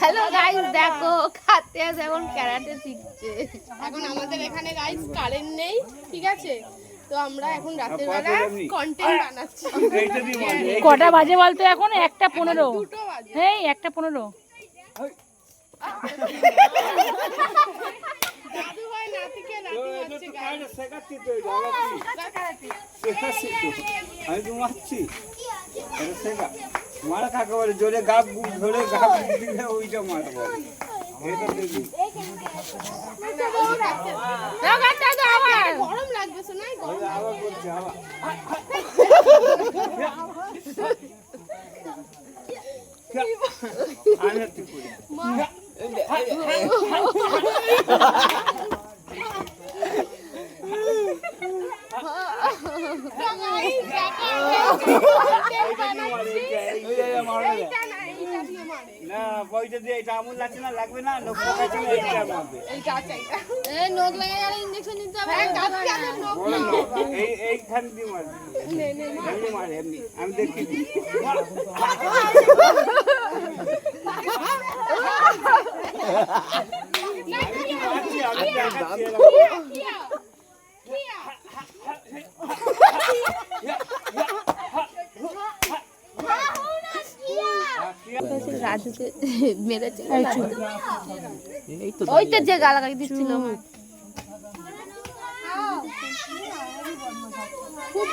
Hello guys, দেখো খাতে আছে এখন ক্যারাটে শিখছে। এখন আমাদের এখানে গাইস কারেন্ট নেই, ঠিক আছে? তো আমরা এখন রাতের বেলা কন্টেন্ট বানাচ্ছি। কটা বাজে বলতো এখন? 1:15। দুটো বাজে। এই 1:15। দাদু ভাই নাতিকে নাতি হচ্ছে গাইস। শেখাচ্ছি তো আমি তো মারছি শেখা মারা কাকে বলে জোরে গাপ ধরে গাপ দিলে ওইটা মারা বলে এটা দেখি গরম লাগবে শোনাই আবার বলছি আবার আনে তুই করি না পয়সা দিয়ে এটা আমুল লাগছে না লাগবে না লোক নখ লাগাই আর ইনজেকশন নিতে হবে। এইখান দিয়ে মারবে এমনি মারে এমনি আমি দেখি রাজুকে মেরেছে ওই তো যে গালাগালি দিচ্ছিল খুব